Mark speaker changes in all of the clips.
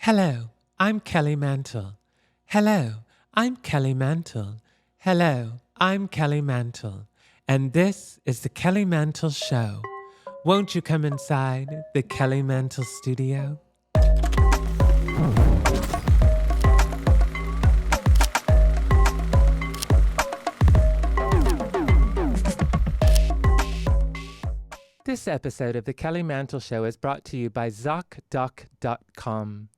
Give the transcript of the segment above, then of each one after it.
Speaker 1: Hello, I'm Kelly Mantle. Hello, I'm Kelly Mantle. Hello, I'm Kelly Mantle. And this is the Kelly Mantle Show. Won't you come inside the Kelly Mantle studio? This episode of the Kelly Mantle Show is brought to you by ZocDoc.com.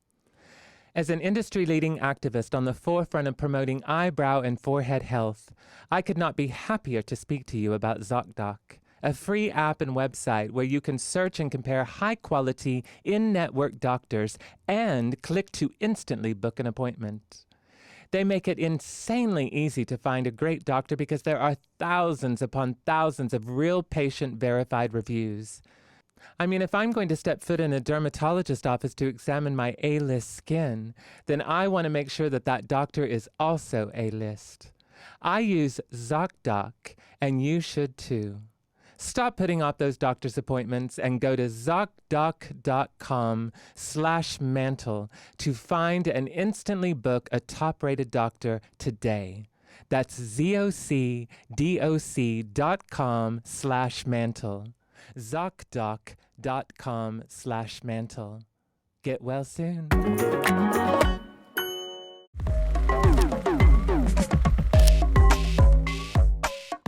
Speaker 1: As an industry-leading activist on the forefront of promoting eyebrow and forehead health, I could not be happier to speak to you about ZocDoc, a free app and website where you can search and compare high-quality, in-network doctors and click to instantly book an appointment. They make it insanely easy to find a great doctor because there are thousands upon thousands of real patient-verified reviews. I mean, if I'm going to step foot in a dermatologist office to examine my A-list skin, then I want to make sure that that doctor is also A-list. I use ZocDoc, and you should too. Stop putting off those doctor's appointments and go to ZocDoc.com/mantle to find and instantly book a top-rated doctor today. That's ZocDoc.com/mantle. ZocDoc.com/mantle. Get well soon.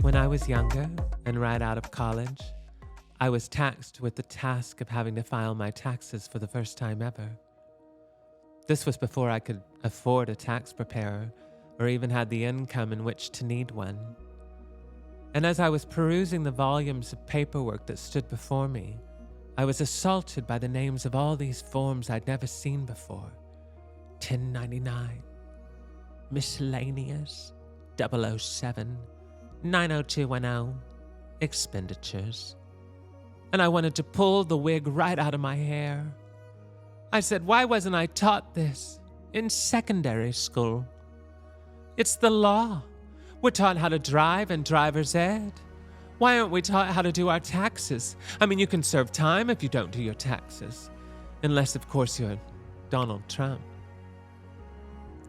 Speaker 1: When I was younger and right out of college, I was taxed with the task of having to file my taxes for the first time ever. This was before I could afford a tax preparer or even had the income in which to need one. And as I was perusing the volumes of paperwork that stood before me, I was assaulted by the names of all these forms I'd never seen before. 1099, miscellaneous, 007, 90210, expenditures. And I wanted to pull the wig right out of my hair. I said, why wasn't I taught this in secondary school? It's the law. We're taught how to drive in driver's ed. Why aren't we taught how to do our taxes? I mean, you can serve time if you don't do your taxes. Unless, of course, you're Donald Trump.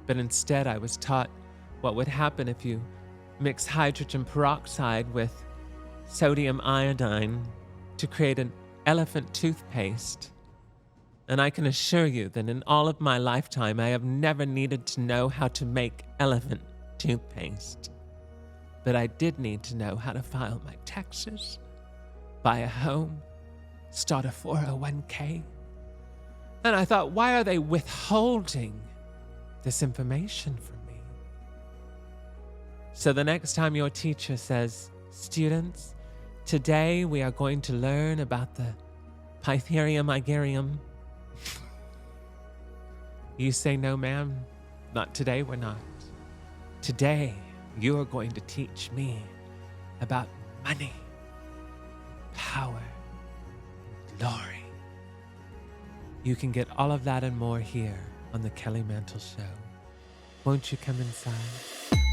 Speaker 1: But instead, I was taught what would happen if you mix hydrogen peroxide with sodium iodine to create an elephant toothpaste. And I can assure you that in all of my lifetime, I have never needed to know how to make elephant toothpaste. But I did need to know how to file my taxes, buy a home, start a 401k. And I thought, why are they withholding this information from me? So the next time your teacher says, students, today we are going to learn about the Pytherium igarium, you say, no, ma'am, not today, we're not. Today, you are going to teach me about money, power, and glory. You can get all of that and more here on the Kelly Mantle Show. Won't you come inside?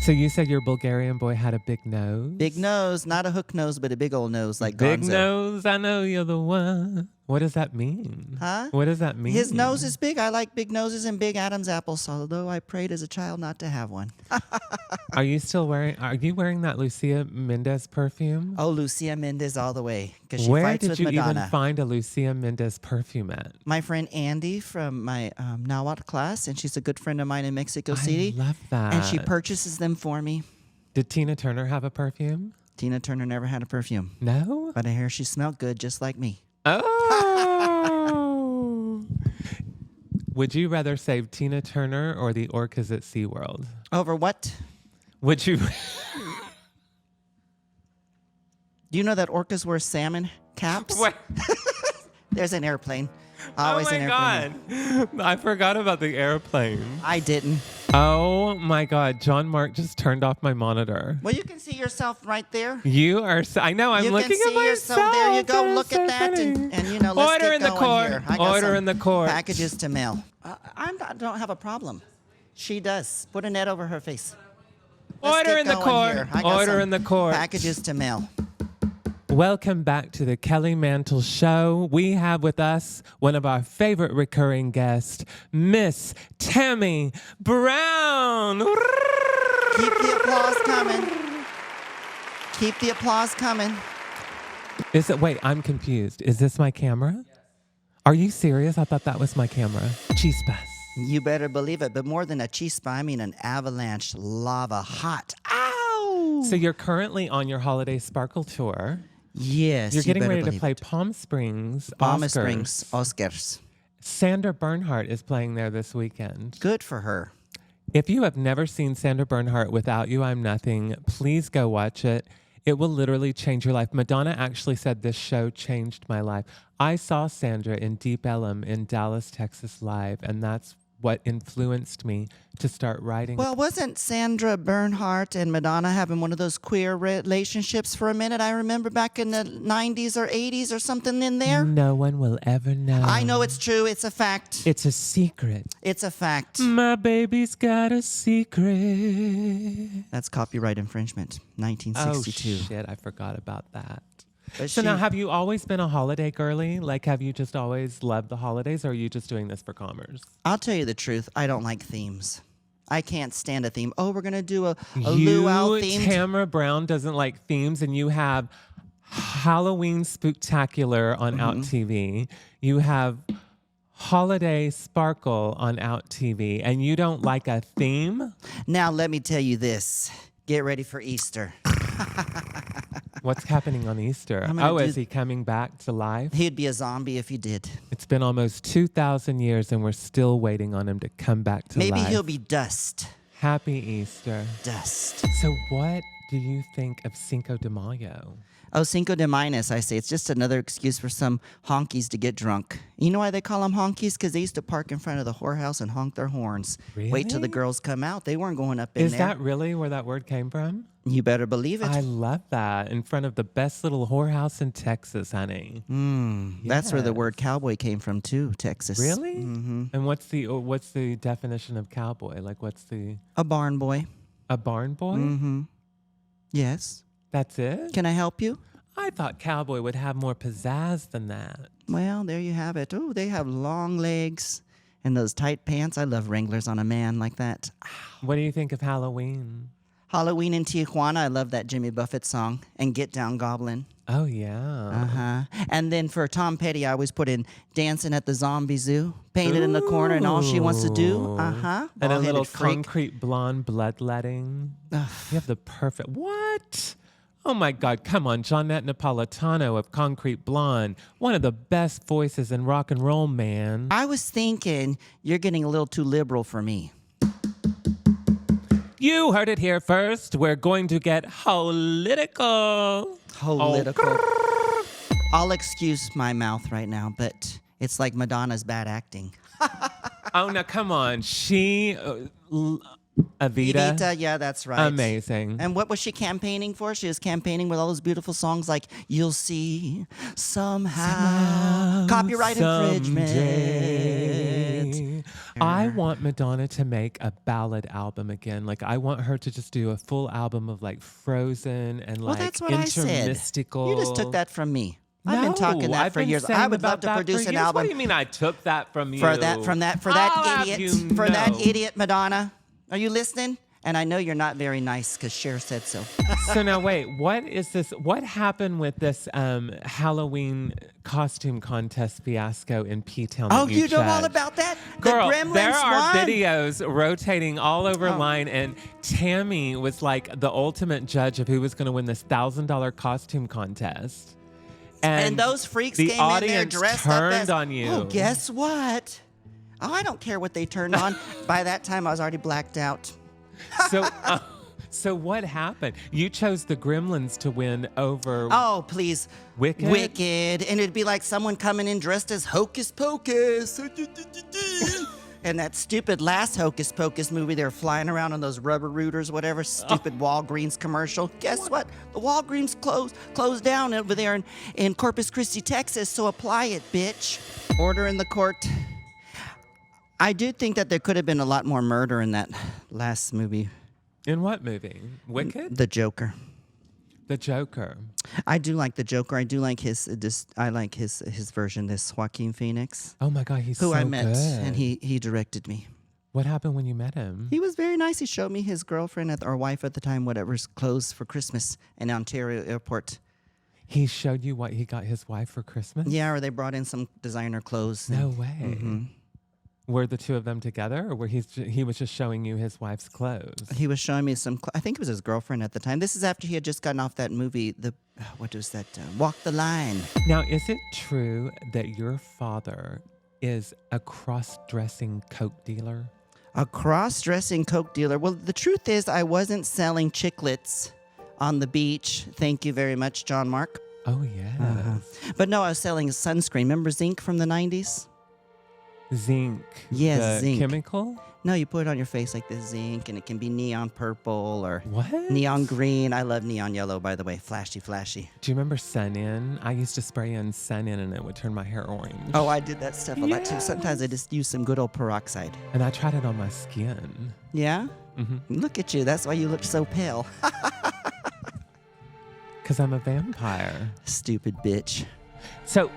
Speaker 1: So you said your Bulgarian boy had a big nose?
Speaker 2: Big nose, not a hook nose, but a big old nose like
Speaker 1: Big
Speaker 2: Gonzo.
Speaker 1: nose, I know you're the one. What does that mean?
Speaker 2: Huh?
Speaker 1: What does that mean?
Speaker 2: His nose is big. I like big noses and big Adam's apples, although I prayed as a child not to have one.
Speaker 1: Are you wearing that Lucia Mendez perfume?
Speaker 2: Oh, Lucia Mendez all the way, because she
Speaker 1: Where
Speaker 2: fights
Speaker 1: did
Speaker 2: with
Speaker 1: you
Speaker 2: Madonna.
Speaker 1: even find a Lucia Mendez perfume at?
Speaker 2: My friend Andy from my Nahuatl class, and she's a good friend of mine in Mexico City.
Speaker 1: I love that.
Speaker 2: And she purchases them for me.
Speaker 1: Did Tina Turner have a perfume?
Speaker 2: Tina Turner never had a perfume.
Speaker 1: No?
Speaker 2: But I hear she smelled good just like me.
Speaker 1: Oh! Would you rather save Tina Turner or the orcas at SeaWorld?
Speaker 2: Over what?
Speaker 1: Would you...
Speaker 2: Do you know that orcas wear salmon caps?
Speaker 1: What?
Speaker 2: There's an airplane. Always
Speaker 1: oh my
Speaker 2: an airplane.
Speaker 1: God. I forgot about the airplane.
Speaker 2: I didn't.
Speaker 1: Oh my God. John Mark just turned off my monitor.
Speaker 2: Well, you can see yourself right there.
Speaker 1: You are... I know. I'm looking at myself.
Speaker 2: Yourself. There you go.
Speaker 1: That
Speaker 2: Look
Speaker 1: is
Speaker 2: at
Speaker 1: so
Speaker 2: that.
Speaker 1: funny.
Speaker 2: And you know, let's
Speaker 1: Order
Speaker 2: get
Speaker 1: in the
Speaker 2: going
Speaker 1: court.
Speaker 2: here. I got
Speaker 1: Order
Speaker 2: some
Speaker 1: in the court.
Speaker 2: packages to mail. I don't have a problem. She does. Put a net over her face. Let's
Speaker 1: Order
Speaker 2: get
Speaker 1: in the
Speaker 2: going
Speaker 1: court.
Speaker 2: here. I got
Speaker 1: Order
Speaker 2: some
Speaker 1: in the court.
Speaker 2: packages to mail.
Speaker 1: Welcome back to the Kelly Mantle Show. We have with us one of our favorite recurring guests, Miss Tammie Brown.
Speaker 2: Keep the applause coming. Keep the applause coming.
Speaker 1: Is it? Wait, I'm confused. Is this my camera? Yes. Are you serious? I thought that was my camera. Chispas.
Speaker 2: You better believe it, but more than a chispa, I mean an avalanche, lava, hot. Ow!
Speaker 1: So you're currently on your holiday sparkle tour.
Speaker 2: Yes,
Speaker 1: You're getting ready to
Speaker 2: believe
Speaker 1: play
Speaker 2: it.
Speaker 1: Palm Springs
Speaker 2: Palm
Speaker 1: Oscars.
Speaker 2: Springs Oscars.
Speaker 1: Sandra Bernhardt is playing there this weekend.
Speaker 2: Good for her.
Speaker 1: If you have never seen Sandra Bernhardt, Without You, I'm Nothing, please go watch it. It will literally change your life. Madonna actually said this show changed my life. I saw Sandra in Deep Ellum in Dallas, Texas live, and that's what influenced me to start writing.
Speaker 2: Well, wasn't Sandra Bernhardt and Madonna having one of those queer relationships for a minute? I remember back in the 90s or 80s or something in there.
Speaker 1: No one will ever know.
Speaker 2: I know it's true. It's a fact.
Speaker 1: It's a secret.
Speaker 2: It's a fact.
Speaker 1: My baby's got a secret.
Speaker 2: That's copyright infringement, 1962.
Speaker 1: Oh, shit. I forgot about that.
Speaker 2: But
Speaker 1: So now, have you always been a holiday girly? Like, have you just always loved the holidays, or are you just doing this for commerce?
Speaker 2: I'll tell you the truth. I don't like themes. I can't stand a theme. Oh, we're going to do a
Speaker 1: You,
Speaker 2: luau theme.
Speaker 1: Tammie Brown, doesn't like themes, and you have Halloween Spooktacular on Out TV. You have Holiday Sparkle on Out TV, and you don't like a theme?
Speaker 2: Now, let me tell you this. Get ready for Easter.
Speaker 1: What's happening on Easter? Is he coming back to life?
Speaker 2: He'd be a zombie if he did.
Speaker 1: It's been almost 2,000 years, and we're still waiting on him to come back to life.
Speaker 2: Maybe he'll be dust.
Speaker 1: Happy Easter.
Speaker 2: Dust.
Speaker 1: So what do you think of Cinco de Mayo?
Speaker 2: Oh, Cinco de Minus, I say. It's just another excuse for some honkies to get drunk. You know why they call them honkies? Because they used to park in front of the whorehouse and honk their horns.
Speaker 1: Really?
Speaker 2: Wait till the girls come out. They weren't going up in
Speaker 1: Is
Speaker 2: there.
Speaker 1: that really where that word came from?
Speaker 2: You better believe it.
Speaker 1: I love that. In front of the best little whorehouse in Texas, honey.
Speaker 2: That's where the
Speaker 1: Yes.
Speaker 2: word cowboy came from too, Texas.
Speaker 1: Really? Mm-hmm. And what's the definition of cowboy? Like, what's
Speaker 2: A barn boy.
Speaker 1: a barn boy?
Speaker 2: Mm-hmm. Yes.
Speaker 1: That's it?
Speaker 2: Can I help you?
Speaker 1: I thought cowboy would have more pizzazz than that.
Speaker 2: Well, there you have it. Oh, they have long legs and those tight pants. I love Wranglers on a man like that.
Speaker 1: What do you think of Halloween?
Speaker 2: Halloween in Tijuana. I love that Jimmy Buffett song. And Get Down Goblin.
Speaker 1: Oh, yeah.
Speaker 2: Uh-huh. And then for Tom Petty, I always put in Dancing at the Zombie Zoo. Painted in the corner and all she wants to do. Uh-huh.
Speaker 1: And a
Speaker 2: Bald-headed
Speaker 1: little
Speaker 2: freak.
Speaker 1: concrete blonde bloodletting. You have the perfect... What? Oh, my God. Come on. Johnette Napolitano of Concrete Blonde. One of the best voices in rock and roll, man.
Speaker 2: I was thinking you're getting a little too liberal for me.
Speaker 1: You heard it here first. We're going to get political.
Speaker 2: Political. I'll excuse my mouth right now, but it's like Madonna's bad acting.
Speaker 1: Oh, now, come on. She... Evita.
Speaker 2: Evita, yeah, that's right.
Speaker 1: Amazing.
Speaker 2: And what was she campaigning for? She was campaigning with all those beautiful songs like You'll See Somehow. Copyright infringement.
Speaker 1: I want Madonna to make a ballad album again. Like, I want her to just do a full album of like Frozen and
Speaker 2: Well,
Speaker 1: like
Speaker 2: that's what I said.
Speaker 1: intermystical.
Speaker 2: You just took that from me. I've been talking that
Speaker 1: I've
Speaker 2: for
Speaker 1: been
Speaker 2: years.
Speaker 1: saying
Speaker 2: I would love
Speaker 1: about
Speaker 2: to
Speaker 1: that
Speaker 2: produce
Speaker 1: for
Speaker 2: an
Speaker 1: years.
Speaker 2: album.
Speaker 1: What do you mean I took that from you?
Speaker 2: For that idiot. That idiot, Madonna. Are you listening? And I know you're not very nice because Cher said so.
Speaker 1: So now wait, what is this? What happened with this Halloween costume contest fiasco in P-Town?
Speaker 2: Oh,
Speaker 1: that
Speaker 2: you know all
Speaker 1: judged?
Speaker 2: about that?
Speaker 1: Girl,
Speaker 2: the Gremlins
Speaker 1: there are
Speaker 2: won.
Speaker 1: videos rotating all over line, and Tammie was like the ultimate judge of who was going to win this $1,000 costume contest.
Speaker 2: And those freaks
Speaker 1: the
Speaker 2: came in there
Speaker 1: audience
Speaker 2: dressed up
Speaker 1: turned
Speaker 2: as...
Speaker 1: on you.
Speaker 2: Oh, guess what? Oh, I don't care what they turned on. By that time, I was already blacked out.
Speaker 1: So what happened? You chose the Gremlins to win over
Speaker 2: Oh, please.
Speaker 1: Wicked?
Speaker 2: Wicked. And it'd be like someone coming in dressed as Hocus Pocus. And that stupid last Hocus Pocus movie, they were flying around on those rubber rooters, whatever, stupid Walgreens commercial. Guess what? The Walgreens closed down over there in Corpus Christi, Texas, so apply it, bitch. Order in the court. I do think that there could have been a lot more murder in that last movie.
Speaker 1: In what movie? Wicked?
Speaker 2: The Joker.
Speaker 1: The Joker.
Speaker 2: I do like the Joker. I do like his. I like his version. This Joaquin Phoenix,
Speaker 1: Oh my God, he's
Speaker 2: who
Speaker 1: so
Speaker 2: I met,
Speaker 1: good.
Speaker 2: and he directed me.
Speaker 1: What happened when you met him?
Speaker 2: He was very nice. He showed me his girlfriend or wife at the time, whatever's closed for Christmas in Ontario Airport.
Speaker 1: He showed you what he got his wife for Christmas?
Speaker 2: Yeah, or they brought in some designer clothes.
Speaker 1: No way.
Speaker 2: Mm-hmm.
Speaker 1: Were the two of them together, or were he was just showing you his wife's clothes?
Speaker 2: He was showing me some. I think it was his girlfriend at the time. This is after he had just gotten off that movie. What was that? Walk the Line.
Speaker 1: Now, is it true that your father is a cross-dressing coke dealer?
Speaker 2: A cross-dressing coke dealer. Well, the truth is, I wasn't selling chiclets on the beach. Thank you very much, John Mark.
Speaker 1: Oh yeah.
Speaker 2: But no, I was selling sunscreen. Remember zinc from the 90s?
Speaker 1: Zinc.
Speaker 2: Yes,
Speaker 1: the
Speaker 2: zinc.
Speaker 1: Chemical?
Speaker 2: No, you put it on your face like this zinc, and it can be neon purple or
Speaker 1: What?
Speaker 2: neon green. I love neon yellow, by the way. Flashy, flashy.
Speaker 1: Do you remember Sun In? I used to spray in Sun In and it would turn my hair orange.
Speaker 2: Oh, I did that stuff a lot too.
Speaker 1: Yes.
Speaker 2: Sometimes I just use some good old peroxide.
Speaker 1: And I tried it on my skin.
Speaker 2: Yeah?
Speaker 1: Mm-hmm.
Speaker 2: Look at you. That's why you look so pale.
Speaker 1: Because I'm a vampire.
Speaker 2: Stupid bitch.
Speaker 1: So,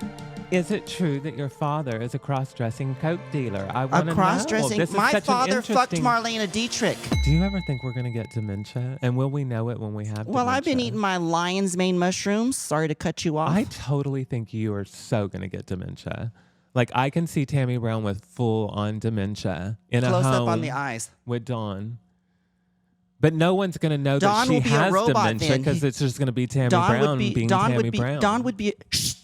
Speaker 1: is it true that your father is a cross-dressing coke dealer? I
Speaker 2: A
Speaker 1: want to know.
Speaker 2: cross-dressing.
Speaker 1: This is
Speaker 2: My
Speaker 1: such an
Speaker 2: father fucked
Speaker 1: interesting-
Speaker 2: Marlena Dietrich.
Speaker 1: Do you ever think we're going to get dementia? And will we know it when we have
Speaker 2: Well,
Speaker 1: dementia?
Speaker 2: I've been eating my lion's mane mushrooms. Sorry to cut you off.
Speaker 1: I totally think you are so going to get dementia. Like, I can see Tammie Brown with full-on dementia in
Speaker 2: Close
Speaker 1: a home
Speaker 2: up on the eyes.
Speaker 1: with Dawn. But no one's going to know
Speaker 2: Dawn
Speaker 1: that she
Speaker 2: will be a
Speaker 1: has
Speaker 2: robot
Speaker 1: dementia
Speaker 2: then.
Speaker 1: because it's just going to be Tammie
Speaker 2: Dawn
Speaker 1: Brown
Speaker 2: would be.
Speaker 1: being
Speaker 2: Dawn
Speaker 1: Tammie
Speaker 2: would be.
Speaker 1: Brown.
Speaker 2: Dawn would be. Shh.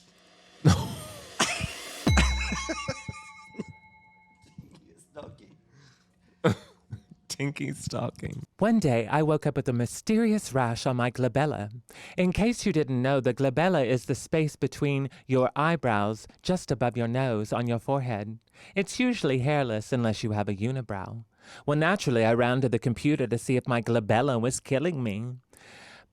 Speaker 1: Tinky stalking. One day, I woke up with a mysterious rash on my glabella. In case you didn't know, the glabella is the space between your eyebrows, just above your nose, on your forehead. It's usually hairless unless you have a unibrow. Well, naturally, I ran to the computer to see if my glabella was killing me.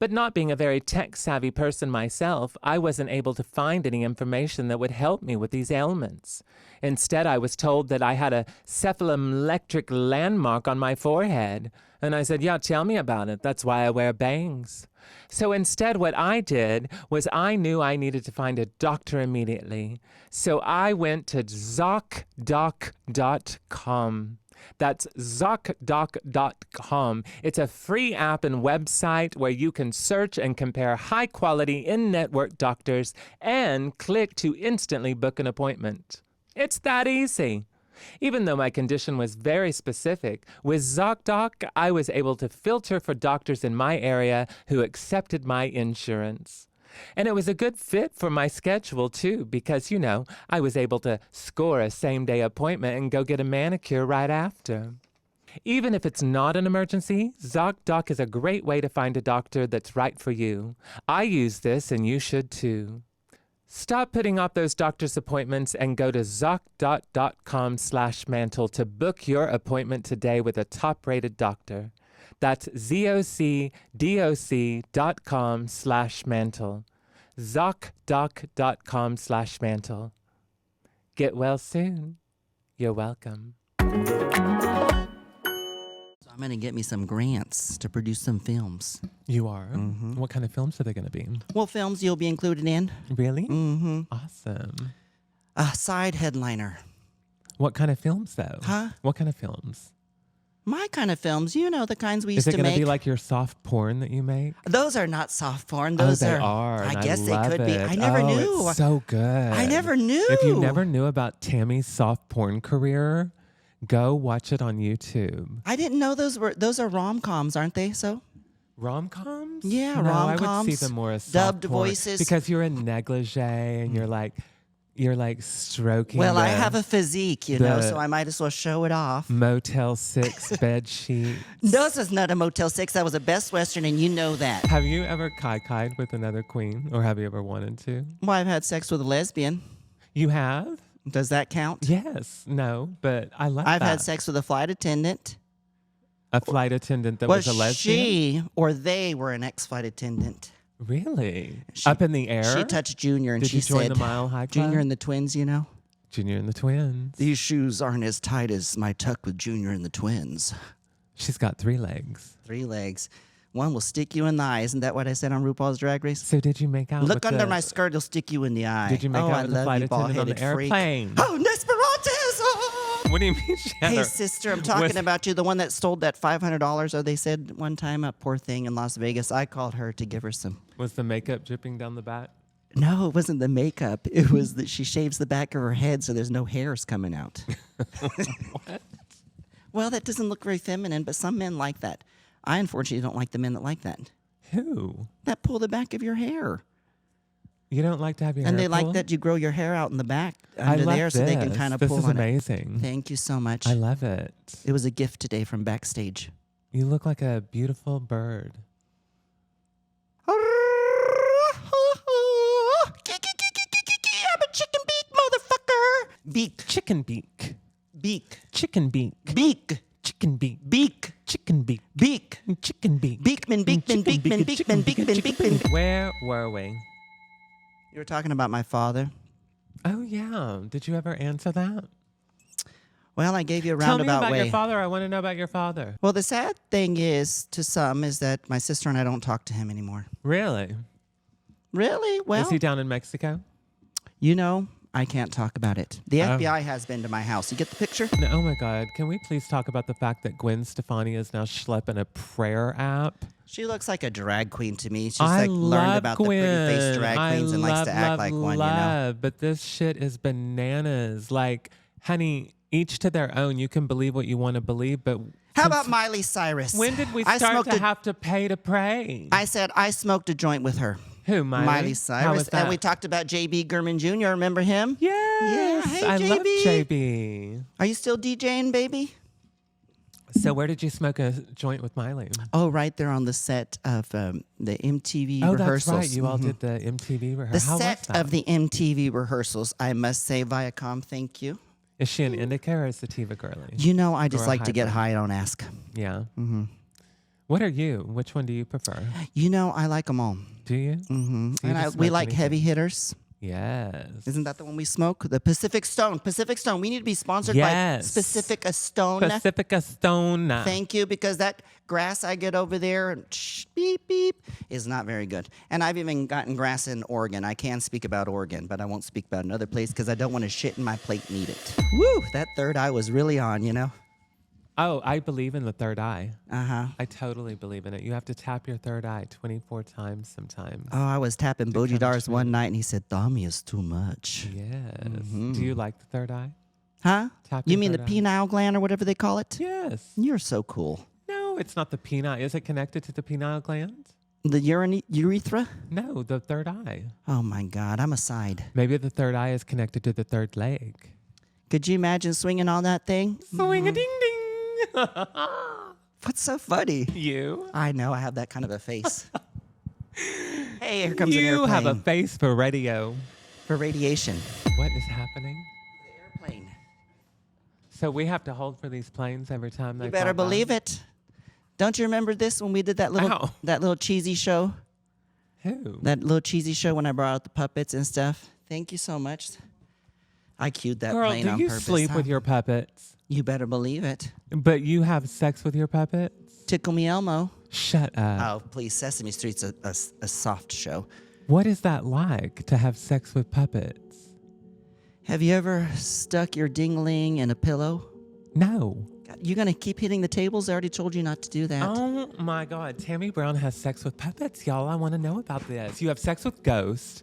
Speaker 1: But not being a very tech-savvy person myself, I wasn't able to find any information that would help me with these ailments. Instead, I was told that I had a cephalomelectric landmark on my forehead. And I said, yeah, tell me about it. That's why I wear bangs. So instead, what I did was I knew I needed to find a doctor immediately. So I went to ZocDoc.com. That's ZocDoc.com. It's a free app and website where you can search and compare high-quality in-network doctors and click to instantly book an appointment. It's that easy. Even though my condition was very specific, with ZocDoc, I was able to filter for doctors in my area who accepted my insurance. And it was a good fit for my schedule, too, because, you know, I was able to score a same-day appointment and go get a manicure right after. Even if it's not an emergency, ZocDoc is a great way to find a doctor that's right for you. I use this, and you should, too. Stop putting off those doctor's appointments and go to ZocDoc.com/mantle to book your appointment today with a top-rated doctor. That's ZocDoc.com/mantle. ZocDoc.com/mantle. Get well soon. You're welcome.
Speaker 2: So I'm gonna get me some grants to produce some films.
Speaker 1: You are?
Speaker 2: Mm-hmm.
Speaker 1: What kind of films are they going to be?
Speaker 2: Well, films you'll be included in.
Speaker 1: Really?
Speaker 2: Mm-hmm.
Speaker 1: Awesome.
Speaker 2: A side headliner.
Speaker 1: What kind of films, though?
Speaker 2: Huh?
Speaker 1: What kind of films?
Speaker 2: My kind of films, you know, the kinds we
Speaker 1: Is
Speaker 2: used
Speaker 1: it
Speaker 2: to
Speaker 1: going to
Speaker 2: make.
Speaker 1: be like your soft porn that you make?
Speaker 2: Those are not soft porn. Those
Speaker 1: they are.
Speaker 2: I
Speaker 1: and
Speaker 2: guess they
Speaker 1: love
Speaker 2: could be.
Speaker 1: it.
Speaker 2: I never
Speaker 1: Oh,
Speaker 2: knew.
Speaker 1: It's so good.
Speaker 2: I never knew.
Speaker 1: If you never knew about Tammie's soft porn career, go watch it on YouTube.
Speaker 2: I didn't know those are rom-coms, aren't they? So
Speaker 1: Rom-coms?
Speaker 2: Yeah,
Speaker 1: no, I would
Speaker 2: rom-coms,
Speaker 1: see them more as soft
Speaker 2: dubbed
Speaker 1: porn
Speaker 2: voices.
Speaker 1: because you're in negligee and you're like stroking.
Speaker 2: well, I
Speaker 1: the
Speaker 2: have a physique, you know,
Speaker 1: the-
Speaker 2: so I might as well show it off.
Speaker 1: Motel 6 bed sheet.
Speaker 2: This is not a Motel 6. That was a Best Western, and you know that.
Speaker 1: Have you ever kai-kai'd with another queen, or have you ever wanted to?
Speaker 2: Well, I've had sex with a lesbian.
Speaker 1: You have?
Speaker 2: Does that count?
Speaker 1: Yes. No, but I love
Speaker 2: I've
Speaker 1: that.
Speaker 2: had sex with a flight attendant.
Speaker 1: A flight attendant that
Speaker 2: Well,
Speaker 1: was a lesbian?
Speaker 2: she or they were an ex-flight attendant.
Speaker 1: Really?
Speaker 2: She-
Speaker 1: Up in the air?
Speaker 2: She touched Junior, and
Speaker 1: Did
Speaker 2: she
Speaker 1: you join
Speaker 2: said,
Speaker 1: the Mile High Club?
Speaker 2: Junior and the twins, you know?
Speaker 1: Junior and the twins.
Speaker 2: These shoes aren't as tight as my tuck with Junior and the twins.
Speaker 1: She's got 3 legs.
Speaker 2: 3 legs. One will stick you in the eye. Isn't that what I said on RuPaul's Drag Race?
Speaker 1: So did you make out
Speaker 2: Look
Speaker 1: with
Speaker 2: under
Speaker 1: the,
Speaker 2: my skirt, it'll stick you in the eye.
Speaker 1: Did you make
Speaker 2: oh,
Speaker 1: out
Speaker 2: I
Speaker 1: with the
Speaker 2: love
Speaker 1: flight
Speaker 2: you,
Speaker 1: attendant on the
Speaker 2: bald-headed freak.
Speaker 1: airplane?
Speaker 2: Oh, Nesperantez!
Speaker 1: What do you mean she had
Speaker 2: Hey,
Speaker 1: her-
Speaker 2: sister, I'm talking about you. The one that stole that $500, or they said one time, a poor thing in Las Vegas. I called her to give her some.
Speaker 1: Was the makeup dripping down the back?
Speaker 2: No, it wasn't the makeup. It was that she shaves the back of her head so there's no hairs coming out.
Speaker 1: What?
Speaker 2: Well, that doesn't look very feminine, but some men like that. I unfortunately don't like the men that like that.
Speaker 1: Who?
Speaker 2: That pull the back of your hair.
Speaker 1: You don't like to have your
Speaker 2: And
Speaker 1: hair
Speaker 2: they like
Speaker 1: pulled?
Speaker 2: that you grow your hair out in the back
Speaker 1: I
Speaker 2: under
Speaker 1: love
Speaker 2: there so they can
Speaker 1: this.
Speaker 2: kind of
Speaker 1: This
Speaker 2: pull
Speaker 1: is
Speaker 2: on it.
Speaker 1: amazing.
Speaker 2: Thank you so much.
Speaker 1: I love it.
Speaker 2: It was a gift today from backstage.
Speaker 1: You look like a beautiful bird.
Speaker 2: I'm a chicken beak, motherfucker. Beak.
Speaker 1: Chicken beak.
Speaker 2: Beak.
Speaker 1: Chicken beak.
Speaker 2: Beak.
Speaker 1: Chicken beak.
Speaker 2: Beak.
Speaker 1: Chicken beak.
Speaker 2: Beak.
Speaker 1: Chicken beak.
Speaker 2: Beekman, Beekman, Beekman, Beekman, Beekman, Beekman.
Speaker 1: Where were we?
Speaker 2: You were talking about my father.
Speaker 1: Oh, yeah. Did you ever answer that?
Speaker 2: Well, I gave you a
Speaker 1: Tell me
Speaker 2: roundabout
Speaker 1: about
Speaker 2: way.
Speaker 1: your father. I want to know about your father.
Speaker 2: Well, the sad thing is, to some, is that my sister and I don't talk to him anymore.
Speaker 1: Really?
Speaker 2: Really? Well,
Speaker 1: Is he down in Mexico?
Speaker 2: you know, I can't talk about it. The
Speaker 1: Oh.
Speaker 2: FBI has been to my house. You get the picture?
Speaker 1: No, oh, my God. Can we please talk about the fact that Gwen Stefani is now schlepping a prayer app?
Speaker 2: She looks like a drag queen to me. She's
Speaker 1: I
Speaker 2: like
Speaker 1: love
Speaker 2: learned about
Speaker 1: Gwen.
Speaker 2: the pretty face drag queens and likes to act like one, you know?
Speaker 1: But this shit is bananas. Like, honey, each to their own. You can believe what you want to believe, but
Speaker 2: How about Miley Cyrus?
Speaker 1: when did we
Speaker 2: I
Speaker 1: start
Speaker 2: smoked
Speaker 1: to
Speaker 2: a-
Speaker 1: have to pay to pray?
Speaker 2: I said I smoked a joint with her.
Speaker 1: Who, Miley?
Speaker 2: Miley
Speaker 1: How
Speaker 2: Cyrus.
Speaker 1: was that?
Speaker 2: And we talked about J.B. Gurman Jr. Remember him?
Speaker 1: Yes.
Speaker 2: Yeah, hey,
Speaker 1: I love
Speaker 2: JB.
Speaker 1: JB.
Speaker 2: Are you still DJing, baby?
Speaker 1: So where did you smoke a joint with Miley?
Speaker 2: Oh, right there on the set of the MTV
Speaker 1: Oh,
Speaker 2: rehearsals.
Speaker 1: that's right. You all
Speaker 2: Mhm.
Speaker 1: did the MTV
Speaker 2: The
Speaker 1: rehearsal. How
Speaker 2: set
Speaker 1: was that?
Speaker 2: of the MTV rehearsals, I must say, Viacom, thank you.
Speaker 1: Is she an indica or a sativa girly?
Speaker 2: You know, I just
Speaker 1: Or a
Speaker 2: like to get
Speaker 1: hybrid.
Speaker 2: high, don't ask.
Speaker 1: Yeah.
Speaker 2: Hmm.
Speaker 1: What are you? Which one do you prefer?
Speaker 2: You know, I like them all.
Speaker 1: Do you?
Speaker 2: Hmm.
Speaker 1: So you
Speaker 2: And
Speaker 1: just
Speaker 2: we
Speaker 1: smoke
Speaker 2: like
Speaker 1: anything?
Speaker 2: heavy hitters.
Speaker 1: Yes.
Speaker 2: Isn't that the one we smoke? The Pacific Stone. Pacific Stone. We need to be sponsored
Speaker 1: Yes.
Speaker 2: by Pacific Stone.
Speaker 1: Pacifica Stone?
Speaker 2: Thank you, because that grass I get over there, beep, beep, is not very good. And I've even gotten grass in Oregon. I can speak about Oregon, but I won't speak about another place because I don't want to shit in my plate and eat it. Woo, that third eye was really on, you know?
Speaker 1: Oh, I believe in the third eye.
Speaker 2: Uh-huh.
Speaker 1: I totally believe in it. You have to tap your third eye 24 times sometimes.
Speaker 2: Oh, I was tapping
Speaker 1: come
Speaker 2: Bojidars
Speaker 1: true.
Speaker 2: one night, and he said, Tammie is too much.
Speaker 1: Yes. Do you like the third eye?
Speaker 2: Huh?
Speaker 1: Tap
Speaker 2: You
Speaker 1: your
Speaker 2: mean the
Speaker 1: third eye.
Speaker 2: penile gland or whatever they call it?
Speaker 1: Yes.
Speaker 2: You're so cool.
Speaker 1: No, it's not the penile. Is it connected to the penile gland?
Speaker 2: The urethra?
Speaker 1: No, the third eye.
Speaker 2: Oh, my God, I'm a side.
Speaker 1: Maybe the third eye is connected to the third leg.
Speaker 2: Could you imagine swinging on that thing?
Speaker 1: Swing a ding ding.
Speaker 2: What's so funny?
Speaker 1: You?
Speaker 2: I know, I have that kind of a face. Hey, here comes an
Speaker 1: You
Speaker 2: airplane.
Speaker 1: have a face for radio.
Speaker 2: For radiation.
Speaker 1: What is happening?
Speaker 2: The airplane.
Speaker 1: So we have to hold for these planes every time they
Speaker 2: You better
Speaker 1: fly by?
Speaker 2: believe it. Don't you remember this when we did that
Speaker 1: Ow.
Speaker 2: little cheesy show?
Speaker 1: Who?
Speaker 2: That little cheesy show when I brought out the puppets and stuff? Thank you so much. I cued that
Speaker 1: Girl,
Speaker 2: plane
Speaker 1: do
Speaker 2: on
Speaker 1: you
Speaker 2: purpose.
Speaker 1: sleep
Speaker 2: huh?
Speaker 1: with your puppets?
Speaker 2: You better believe it.
Speaker 1: But you have sex with your puppets?
Speaker 2: Tickle Me Elmo.
Speaker 1: Shut up.
Speaker 2: Oh, please, Sesame Street's a soft show.
Speaker 1: What is that like to have sex with puppets?
Speaker 2: Have you ever stuck your dingling in a pillow?
Speaker 1: No.
Speaker 2: God, you gonna keep hitting the tables? I already told you not to do that.
Speaker 1: Oh my God. Tammie Brown has sex with puppets, y'all. I want to know about this. You have sex with ghosts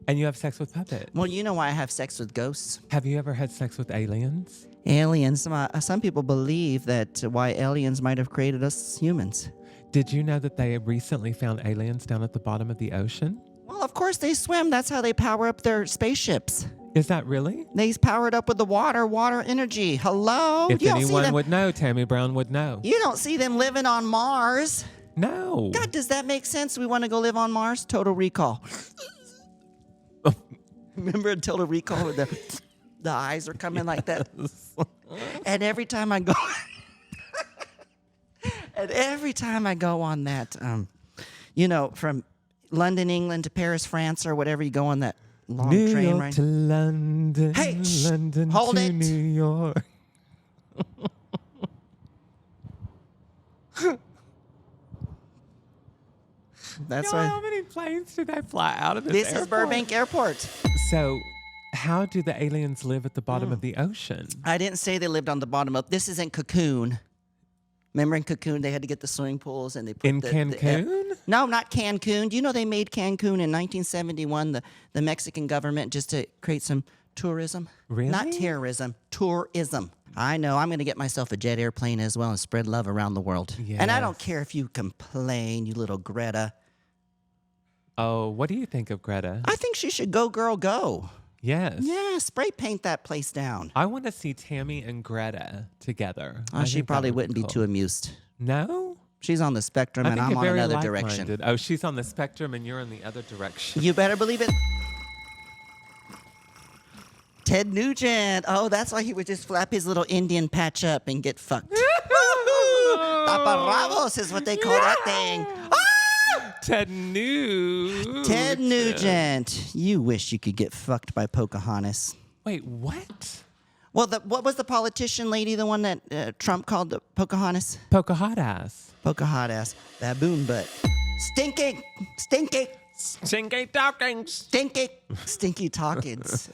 Speaker 1: and you have sex with puppets.
Speaker 2: Well, you know why I have sex with ghosts.
Speaker 1: Have you ever had sex with aliens?
Speaker 2: Aliens. Some people believe that why aliens might have created us humans.
Speaker 1: Did you know that they recently found aliens down at the bottom of the ocean?
Speaker 2: Well, of course they swim. That's how they power up their spaceships.
Speaker 1: Is that really?
Speaker 2: They power it up with the water energy. Hello?
Speaker 1: If
Speaker 2: You don't see
Speaker 1: anyone
Speaker 2: them.
Speaker 1: would know, Tammie Brown would know.
Speaker 2: You don't see them living on Mars.
Speaker 1: No.
Speaker 2: God, does that make sense? We want to go live on Mars? Total Recall. Remember in Total Recall where the eyes are coming like that? And every time I go on that, from London, England to Paris, France, or whatever, you go on that long
Speaker 1: New
Speaker 2: train
Speaker 1: York
Speaker 2: ride.
Speaker 1: to London,
Speaker 2: Hey, shh,
Speaker 1: London
Speaker 2: hold
Speaker 1: to
Speaker 2: it.
Speaker 1: New York.
Speaker 2: That's
Speaker 1: Y'all,
Speaker 2: why.
Speaker 1: how many planes do they fly out of this
Speaker 2: This
Speaker 1: airport?
Speaker 2: is Burbank Airport.
Speaker 1: So, how do the aliens live at the bottom of the ocean?
Speaker 2: I didn't say they lived on the bottom of. This isn't Cocoon. Remember in Cocoon, they had to get the swimming pools and they put
Speaker 1: In Cancun?
Speaker 2: No, not Cancun. Do you know they made Cancun in 1971, the Mexican government, just to create some tourism?
Speaker 1: Really?
Speaker 2: Not terrorism, tourism. I know. I'm going to get myself a jet airplane as well and spread love around the world. And I don't
Speaker 1: Yes.
Speaker 2: care if you complain, you little Greta.
Speaker 1: Oh, what do you think of Greta?
Speaker 2: I think she should go, girl, go.
Speaker 1: Yes.
Speaker 2: Yeah, spray paint that place down.
Speaker 1: I want to see Tammie and Greta together. I
Speaker 2: She
Speaker 1: think that
Speaker 2: probably
Speaker 1: would
Speaker 2: wouldn't be
Speaker 1: cool.
Speaker 2: too amused.
Speaker 1: No?
Speaker 2: She's on the spectrum
Speaker 1: I
Speaker 2: and
Speaker 1: think
Speaker 2: I'm
Speaker 1: you're
Speaker 2: on
Speaker 1: very
Speaker 2: another
Speaker 1: like-minded.
Speaker 2: direction.
Speaker 1: Oh, she's on the spectrum and you're in the other direction.
Speaker 2: You better believe it. Ted Nugent. Oh, that's why he would just flap his little Indian patch up and get fucked. Taparrabos is what they call that thing.
Speaker 1: Ted Nugent.
Speaker 2: Ted Nugent. You wish you could get fucked by Pocahontas.
Speaker 1: Wait, what?
Speaker 2: Well, what was the politician lady, the one that Trump called the Pocahontas?
Speaker 1: Pocahontas.
Speaker 2: Pocahontas. Baboon butt. Stinky. Stinky.
Speaker 1: Stinky talkings.
Speaker 2: Stinky. Stinky talkings.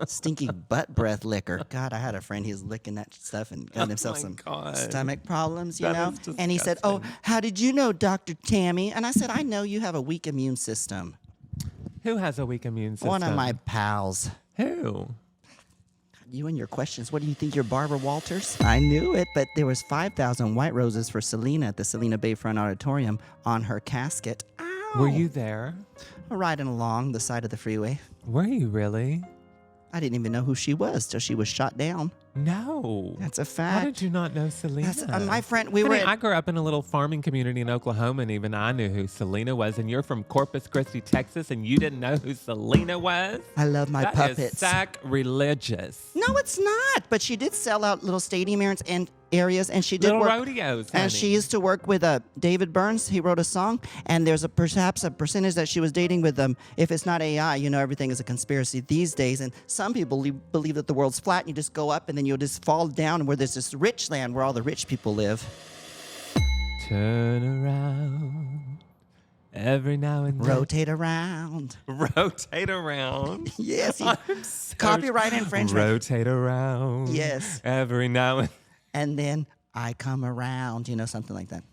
Speaker 2: Stinky butt breath liquor. God, I had a friend, he was licking that stuff and got himself
Speaker 1: my
Speaker 2: some
Speaker 1: God.
Speaker 2: stomach problems, you
Speaker 1: That
Speaker 2: know?
Speaker 1: is
Speaker 2: And he said, oh,
Speaker 1: disgusting.
Speaker 2: how did you know, Dr. Tammie? And I said, I know you have a weak immune system.
Speaker 1: Who has a weak immune system?
Speaker 2: One of my pals.
Speaker 1: Who?
Speaker 2: You and your questions. What do you think, you're Barbara Walters? I knew it, but there was 5,000 white roses for Selena at the Selena Bayfront Auditorium on her casket. Ow.
Speaker 1: Were you there?
Speaker 2: Riding along the side of the freeway.
Speaker 1: Were you really?
Speaker 2: I didn't even know who she was till she was shot down.
Speaker 1: No.
Speaker 2: That's a
Speaker 1: How
Speaker 2: fact.
Speaker 1: did you not know Selena?
Speaker 2: That's, my friend, we
Speaker 1: Honey,
Speaker 2: were.
Speaker 1: I grew up in a little farming community in Oklahoma, and even I knew who Selena was. And you're from Corpus Christi, Texas, and you didn't know who Selena was?
Speaker 2: I love my
Speaker 1: That
Speaker 2: puppets.
Speaker 1: is sacrilegious.
Speaker 2: No, it's not. But she did sell out little stadium areas, and she did
Speaker 1: Little
Speaker 2: work.
Speaker 1: rodeos, honey.
Speaker 2: And she used to work with David Burns. He wrote a song, and there's perhaps a percentage that she was dating with if it's not AI, you know, everything is a conspiracy these days. And some people believe that the world's flat, and you just go up, and then you'll just fall down where there's this rich land where all the rich people live.
Speaker 1: Turn around every now and then.
Speaker 2: Rotate around.
Speaker 1: Rotate around.
Speaker 2: Yes.
Speaker 1: I'm so
Speaker 2: Copyright infringement.
Speaker 1: Rotate around.
Speaker 2: Yes.
Speaker 1: Every now and
Speaker 2: And then I come around, you know, something like that.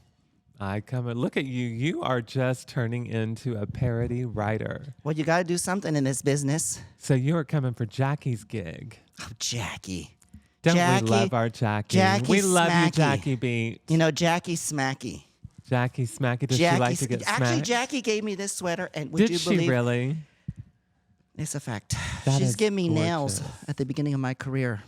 Speaker 1: I come and look at you. You are just turning into a parody writer.
Speaker 2: Well, you got to do something in this business.
Speaker 1: So you are coming for Jackie's gig.
Speaker 2: Oh, Jackie.
Speaker 1: Don't
Speaker 2: Jackie,
Speaker 1: we love our Jackie?
Speaker 2: Jackie
Speaker 1: We love you,
Speaker 2: Smacky.
Speaker 1: Jackie Beat.
Speaker 2: You know, Jackie Smacky.
Speaker 1: Jackie Smacky. Does she
Speaker 2: Jackie,
Speaker 1: like to get
Speaker 2: actually,
Speaker 1: smacked?
Speaker 2: Jackie gave me this sweater, and would
Speaker 1: Did
Speaker 2: you
Speaker 1: she
Speaker 2: believe
Speaker 1: really?
Speaker 2: it's a fact?
Speaker 1: That
Speaker 2: She's
Speaker 1: is
Speaker 2: given me nails
Speaker 1: gorgeous.
Speaker 2: at the beginning of my career.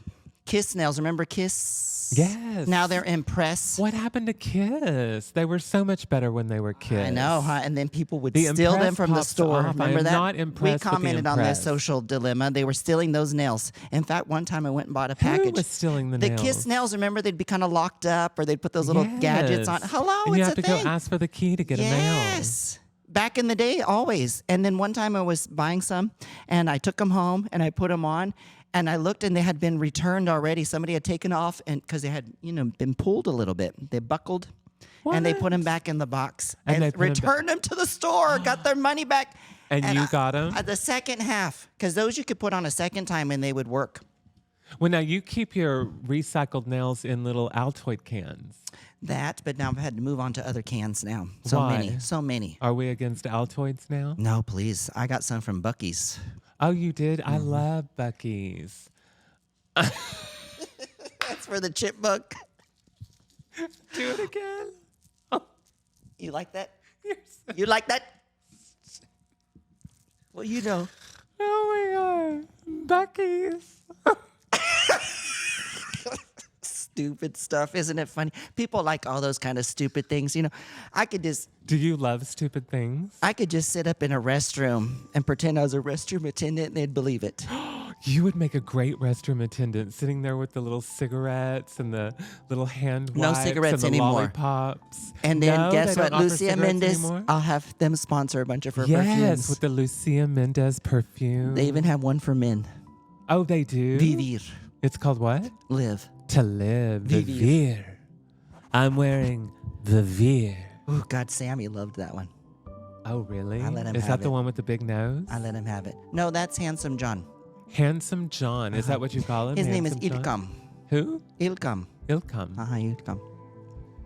Speaker 2: Kiss nails. Remember Kiss?
Speaker 1: Yes.
Speaker 2: Now they're Impress.
Speaker 1: What happened to Kiss? They were so much better when they were Kiss.
Speaker 2: I know, huh? And then people would
Speaker 1: The
Speaker 2: steal them
Speaker 1: Impress
Speaker 2: from the
Speaker 1: pops
Speaker 2: store.
Speaker 1: off. I
Speaker 2: Remember
Speaker 1: am
Speaker 2: that?
Speaker 1: not
Speaker 2: We
Speaker 1: impressed with the
Speaker 2: commented on this
Speaker 1: Impress.
Speaker 2: social dilemma. They were stealing those nails. In fact, one time I went and bought a
Speaker 1: Who
Speaker 2: package.
Speaker 1: was stealing the
Speaker 2: The
Speaker 1: nails?
Speaker 2: Kiss nails, remember, they'd be kind of locked up, or they'd put those little gadgets on.
Speaker 1: Yes.
Speaker 2: Hello,
Speaker 1: and
Speaker 2: it's
Speaker 1: you
Speaker 2: a
Speaker 1: have to
Speaker 2: thing.
Speaker 1: go ask for the key to get
Speaker 2: Yes. Back in the day, always. And then one time I was buying some, and I took them home, and I put them on, and I looked, and they had been returned already. Somebody had taken off, and because they had, you know, been pulled a little bit. They buckled, and they put them back in the box,
Speaker 1: And
Speaker 2: and
Speaker 1: they put 'em
Speaker 2: returned them to the store, got their money back.
Speaker 1: And you
Speaker 2: I-
Speaker 1: got 'em?
Speaker 2: The second half, because those you could put on a second time, and they would work.
Speaker 1: Well, now you keep your recycled nails in little Altoid cans.
Speaker 2: That, but now I've had to move on to other cans now. So
Speaker 1: Why?
Speaker 2: many, so many.
Speaker 1: Are we against Altoids now?
Speaker 2: No, please. I got some from Buc-ee's.
Speaker 1: Oh, you did? I
Speaker 2: Mm-hmm.
Speaker 1: love Buc-ee's.
Speaker 2: That's for the chipmunk.
Speaker 1: Do it again.
Speaker 2: You like that?
Speaker 1: You're so-
Speaker 2: You like that? Well, you know.
Speaker 1: Oh my God. Buc-ee's.
Speaker 2: Stupid stuff. Isn't it funny? People like all those kind of stupid things. You know, I could just
Speaker 1: Do you love stupid things?
Speaker 2: sit up in a restroom and pretend I was a restroom attendant and they'd believe it.
Speaker 1: You would make a great restroom attendant, sitting there with the little cigarettes and the little hand
Speaker 2: No
Speaker 1: wipes
Speaker 2: cigarettes
Speaker 1: and the
Speaker 2: anymore.
Speaker 1: lollipops.
Speaker 2: And then
Speaker 1: No,
Speaker 2: guess
Speaker 1: they
Speaker 2: what?
Speaker 1: don't offer
Speaker 2: Lucia
Speaker 1: cigarettes
Speaker 2: Mendez,
Speaker 1: anymore?
Speaker 2: I'll have them sponsor a bunch of her
Speaker 1: Yes,
Speaker 2: perfumes.
Speaker 1: with the Lucia Mendez perfume.
Speaker 2: They even have one for men.
Speaker 1: Oh, they do?
Speaker 2: Vivir.
Speaker 1: It's called what?
Speaker 2: Live.
Speaker 1: To live.
Speaker 2: Vivir.
Speaker 1: Vivir. I'm wearing Vivir.
Speaker 2: Oh, God, Sammy loved that one.
Speaker 1: Oh, really?
Speaker 2: I let him
Speaker 1: Is
Speaker 2: have
Speaker 1: that the
Speaker 2: it.
Speaker 1: one with the big nose?
Speaker 2: I let him have it. No, that's Handsome John.
Speaker 1: Handsome John. Is that what you call him?
Speaker 2: His name is
Speaker 1: Handsome John?
Speaker 2: Ilkam.
Speaker 1: Who?
Speaker 2: Ilkam.
Speaker 1: Ilkam.
Speaker 2: Ilkam.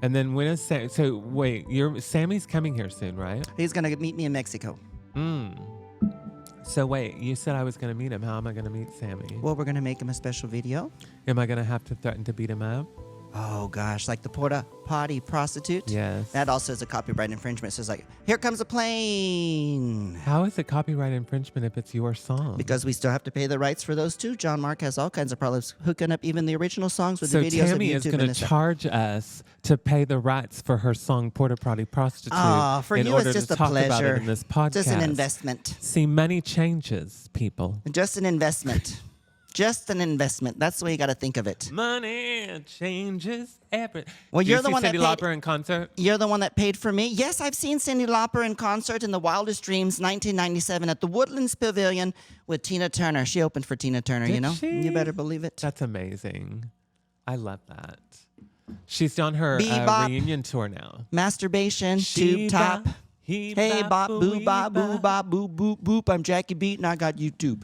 Speaker 1: And then when is Sam? So wait, Sammy's coming here soon, right?
Speaker 2: He's going to meet me in Mexico.
Speaker 1: So wait, you said I was going to meet him. How am I going to meet Sammy?
Speaker 2: Well, we're going to make him a special video.
Speaker 1: Am I going to have to threaten to beat him up?
Speaker 2: Oh, gosh. Like the porta potty prostitute?
Speaker 1: Yes.
Speaker 2: That also is a copyright infringement. So it's like, here comes a plane.
Speaker 1: How is it copyright infringement if it's your song?
Speaker 2: Because we still have to pay the rights for those too. John Mark has all kinds of problems hooking up even the original songs with
Speaker 1: so
Speaker 2: the videos
Speaker 1: Tammie
Speaker 2: of
Speaker 1: is
Speaker 2: YouTube.
Speaker 1: going to charge us to pay the rights for her song "Porta Potty Prostitute"
Speaker 2: For
Speaker 1: in
Speaker 2: you,
Speaker 1: order
Speaker 2: it's just
Speaker 1: to
Speaker 2: a
Speaker 1: talk about
Speaker 2: pleasure.
Speaker 1: it in this podcast.
Speaker 2: Just an investment.
Speaker 1: See, money changes people.
Speaker 2: Just an investment. Just an investment. That's the way you got to think of it.
Speaker 1: Money changes everything.
Speaker 2: Well,
Speaker 1: Do
Speaker 2: you're
Speaker 1: you
Speaker 2: the
Speaker 1: see
Speaker 2: one that
Speaker 1: Cyndi
Speaker 2: paid-
Speaker 1: Lauper in concert.
Speaker 2: You're the one that paid for me. Yes, I've seen Cyndi Lauper in concert in the Wildest Dreams, 1997, at the Woodlands Pavilion with Tina Turner. She opened for Tina Turner,
Speaker 1: Did
Speaker 2: you know?
Speaker 1: she?
Speaker 2: You better believe it.
Speaker 1: That's amazing. I love that. She's on her
Speaker 2: Bebop.
Speaker 1: reunion tour now.
Speaker 2: Masturbation, tube top. Hey, bop, boo, bop, boo, bop, boo, boop, boop. I'm Jackie Beat and I got YouTube.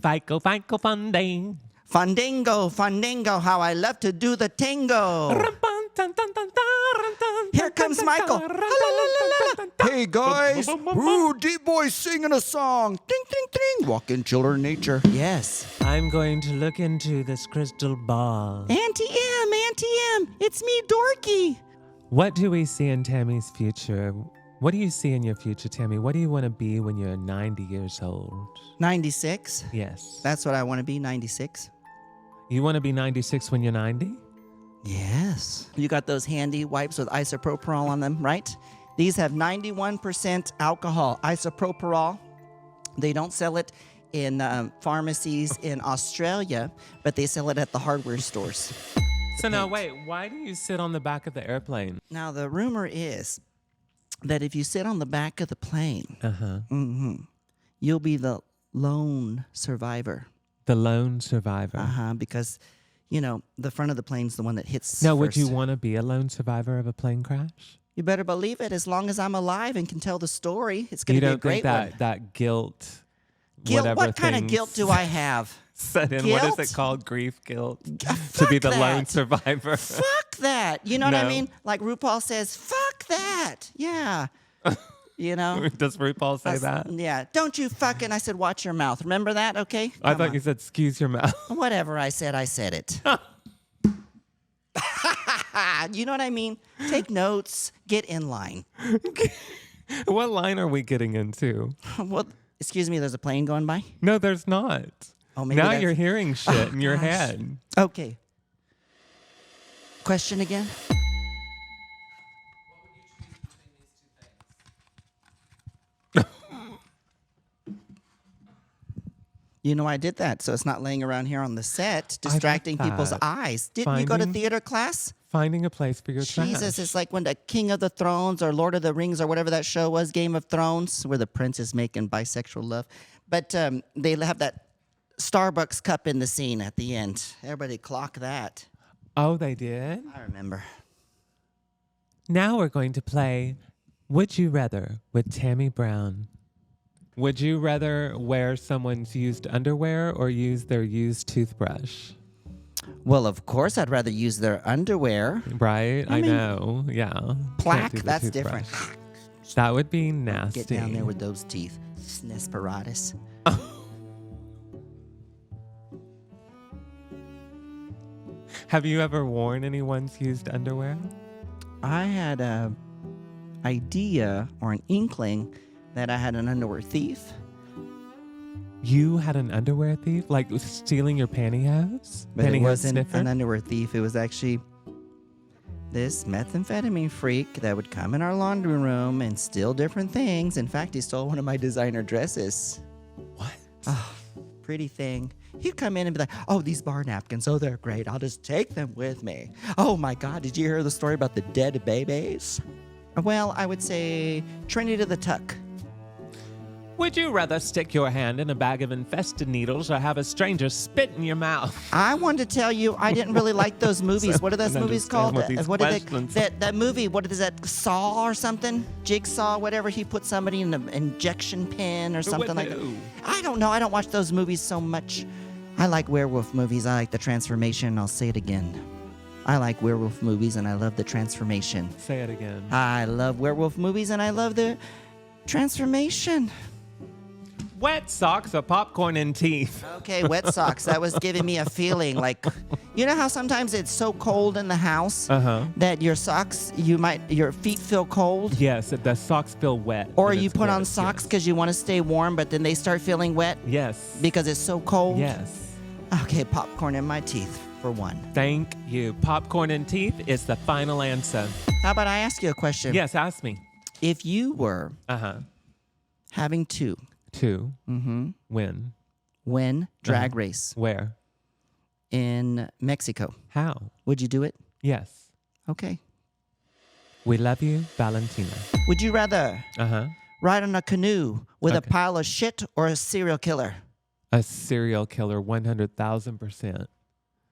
Speaker 1: Fico, Fico, Funding.
Speaker 2: Fandango, fandango, how I love to do the tango. Here comes Michael. Hey guys, ooh, D-Boy singing a song. Ding, ding, ding. Walking children nature. Yes.
Speaker 1: I'm going to look into this crystal ball.
Speaker 2: Auntie M, it's me, Dorky.
Speaker 1: What do we see in Tammie's future? What do you see in your future, Tammie? What do you want to be when you're 90 years old?
Speaker 2: 96.
Speaker 1: Yes.
Speaker 2: That's what I want to be, 96.
Speaker 1: You want to be 96 when you're 90?
Speaker 2: Yes. You got those handy wipes with isopropyl on them, right? These have 91% alcohol, isopropyl. They don't sell it in pharmacies in Australia, but they sell it at the hardware stores.
Speaker 1: So now, wait, why do you sit on the back of the airplane?
Speaker 2: Now, the rumor is that if you sit on the back of the plane, you'll be the lone survivor.
Speaker 1: The lone survivor.
Speaker 2: Because, you know, the front of the plane's the one that hits
Speaker 1: Now,
Speaker 2: first.
Speaker 1: would you want to be a lone survivor of a plane crash?
Speaker 2: You better believe it. As long as I'm alive and can tell the story, it's going to be a great
Speaker 1: think
Speaker 2: one.
Speaker 1: that guilt,
Speaker 2: Guilt?
Speaker 1: whatever
Speaker 2: What kind of
Speaker 1: things
Speaker 2: guilt do I have?
Speaker 1: set in?
Speaker 2: Guilt?
Speaker 1: What is it called? Grief, guilt? to
Speaker 2: Fuck
Speaker 1: be the lone
Speaker 2: that.
Speaker 1: survivor.
Speaker 2: Fuck that. You know what I
Speaker 1: No.
Speaker 2: mean? Like RuPaul says, fuck that. Yeah. You know?
Speaker 1: Does RuPaul say that?
Speaker 2: Yeah. Don't you fucking, I said, watch your mouth. Remember that? Okay?
Speaker 1: I
Speaker 2: Come
Speaker 1: thought
Speaker 2: on.
Speaker 1: you said, excuse your mouth.
Speaker 2: Whatever I said it. You know what I mean? Take notes. Get in line.
Speaker 1: What line are we getting into?
Speaker 2: Well, excuse me, there's a plane going by?
Speaker 1: No, there's not.
Speaker 2: Oh, maybe
Speaker 1: now
Speaker 2: that's-
Speaker 1: you're hearing shit in your
Speaker 2: gosh.
Speaker 1: head.
Speaker 2: Okay. Question again? You know, I did that, so it's not laying around here on the set, distracting people's
Speaker 1: that.
Speaker 2: eyes. Didn't you go to
Speaker 1: Finding-
Speaker 2: theater class?
Speaker 1: Finding a place for your
Speaker 2: Jesus,
Speaker 1: trash.
Speaker 2: it's like when the King of the Thrones or Lord of the Rings or whatever that show was, Game of Thrones, where the prince is making bisexual love. But they have that Starbucks cup in the scene at the end. Everybody clock that.
Speaker 1: Oh, they did?
Speaker 2: I remember.
Speaker 1: Now we're going to play Would You Rather with Tammie Brown. Would you rather wear someone's used underwear or use their used toothbrush?
Speaker 2: Well, of course, I'd rather use their underwear.
Speaker 1: Right? I
Speaker 2: mean,
Speaker 1: know. Yeah. Can't
Speaker 2: Plaque,
Speaker 1: do the
Speaker 2: that's
Speaker 1: toothbrush.
Speaker 2: different.
Speaker 1: That would be nasty.
Speaker 2: Get down there with those teeth. Snesperatus.
Speaker 1: Have you ever worn anyone's used underwear?
Speaker 2: I had a idea or an inkling that I had an underwear thief.
Speaker 1: You had an underwear thief? Like stealing your pantyhose?
Speaker 2: But it
Speaker 1: Pantyhose
Speaker 2: wasn't
Speaker 1: sniffer?
Speaker 2: an underwear thief. It was actually this methamphetamine freak that would come in our laundry room and steal different things. In fact, he stole one of my designer dresses.
Speaker 1: What?
Speaker 2: Oh, pretty thing. He'd come in and be like, oh, these bar napkins, oh, they're great. I'll just take them with me. Oh, my God, did you hear the story about the dead babies? Well, I would say Trinity to the Tuck.
Speaker 1: Would you rather stick your hand in a bag of infested needles or have a stranger spit in your mouth?
Speaker 2: I wanted to tell you I didn't really like those movies. What are those movies called? What is that movie? What is that? Saw or something? Jigsaw, whatever. He put somebody in an injection pen or something like that. I don't know. I don't watch those movies so much. I like werewolf movies. I like the transformation. I'll say it again. I like werewolf movies and I love the transformation.
Speaker 1: Say it again.
Speaker 2: I love werewolf movies and I love the transformation.
Speaker 1: Wet socks or popcorn and teeth?
Speaker 2: Okay, wet socks. That was giving me a feeling like, you know how sometimes it's so cold in the house that your socks, your feet feel cold?
Speaker 1: Yes, the socks feel wet.
Speaker 2: Or you put on socks because you want to stay warm, but then they start feeling wet?
Speaker 1: Yes.
Speaker 2: Because it's so cold?
Speaker 1: Yes.
Speaker 2: Okay, popcorn in my teeth for one.
Speaker 1: Thank you. Popcorn and teeth is the final answer.
Speaker 2: How about I ask you a question?
Speaker 1: Yes, ask me.
Speaker 2: If you were having to win drag race
Speaker 1: where?
Speaker 2: In Mexico,
Speaker 1: how
Speaker 2: would you do it?
Speaker 1: Yes.
Speaker 2: Okay.
Speaker 1: We love you, Valentina.
Speaker 2: Would you rather ride on a canoe with a pile of shit or a serial killer?
Speaker 1: A serial killer, 100,000%.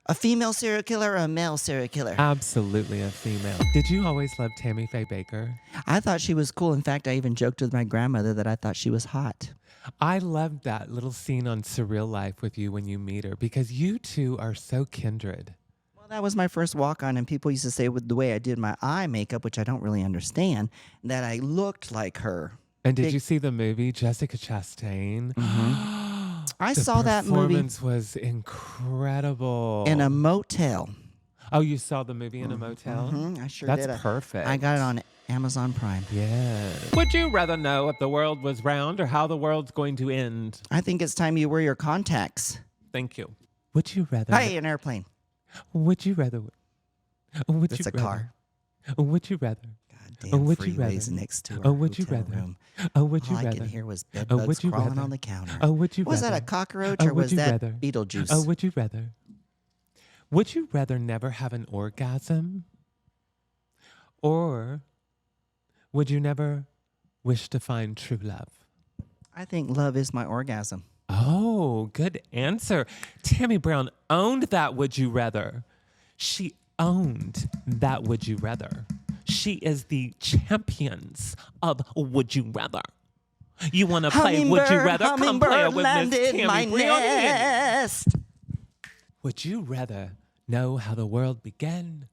Speaker 2: A female serial killer or a male serial killer?
Speaker 1: Absolutely a female. Did you always love Tammy Faye Baker?
Speaker 2: I thought she was cool. In fact, I even joked with my grandmother that I thought she was hot.
Speaker 1: I loved that little scene on Surreal Life with you when you meet her because you two are so kindred.
Speaker 2: Well, that was my first walk-on, and people used to say with the way I did my eye makeup, which I don't really understand, that I looked like her.
Speaker 1: And did you see the movie Jessica Chastain?
Speaker 2: I saw that movie.
Speaker 1: The performance was incredible.
Speaker 2: In a motel.
Speaker 1: Oh, you saw the movie in a motel?
Speaker 2: I sure did.
Speaker 1: That's perfect.
Speaker 2: I got it on Amazon Prime.
Speaker 1: Yeah. Would you rather know if the world was round or how the world's going to end?
Speaker 2: I think it's time you wear your contacts.
Speaker 1: Thank you. Would you rather...
Speaker 2: Hey, an airplane.
Speaker 1: Would you rather...
Speaker 2: It's a car.
Speaker 1: Would you rather...
Speaker 2: Damn freeways next to our hotel room.
Speaker 1: All I
Speaker 2: could hear was bed bugs crawling on the counter. Was that a cockroach or was that Beetlejuice?
Speaker 1: Oh, would you rather? Would you rather never have an orgasm? Or would you never wish to find true love?
Speaker 2: I think love is my orgasm.
Speaker 1: Oh, good answer. Tammie Brown owned that would you rather. She owned that would you rather. She is the champions of Would You Rather. You want to play Would You Rather? Come play it with Miss Tammie Brown. Would you rather know how the world began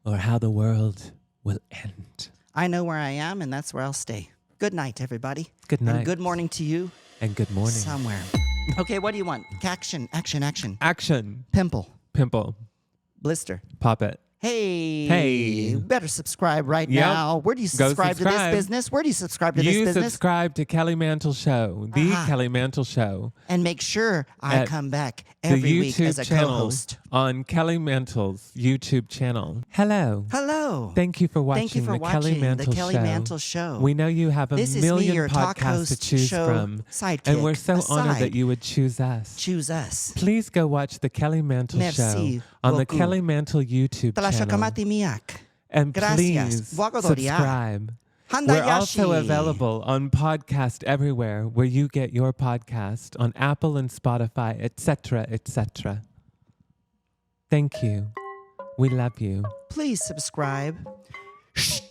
Speaker 1: or how the world will end?
Speaker 2: I know where I am, and that's where I'll stay. Good night, everybody.
Speaker 1: Good night.
Speaker 2: And good morning to you.
Speaker 1: And good morning.
Speaker 2: Somewhere. Okay, what do you want? Action, action, action.
Speaker 1: Action.
Speaker 2: Pimple.
Speaker 1: Pimple.
Speaker 2: Blister.
Speaker 1: Pop it.
Speaker 2: Hey, better subscribe right now. Where do you subscribe to this business? Where do you subscribe to this business?
Speaker 1: You subscribe to Kelly Mantle Show, the Kelly Mantle Show.
Speaker 2: And make sure I come back every week as a co-host.
Speaker 1: On Kelly Mantle's YouTube channel. Hello.
Speaker 2: Hello.
Speaker 1: Thank you for watching the Kelly Mantle Show. We know you have a million podcasts to choose from.
Speaker 2: Sidekick,
Speaker 1: and we're so honored that you would choose us.
Speaker 2: Choose us.
Speaker 1: Please go watch the Kelly Mantle Show on the Kelly Mantle YouTube channel. And please subscribe. We're also available on podcast everywhere where you get your podcast, on Apple and Spotify, etc., etc. Thank you. We love you.
Speaker 2: Please subscribe. Shh.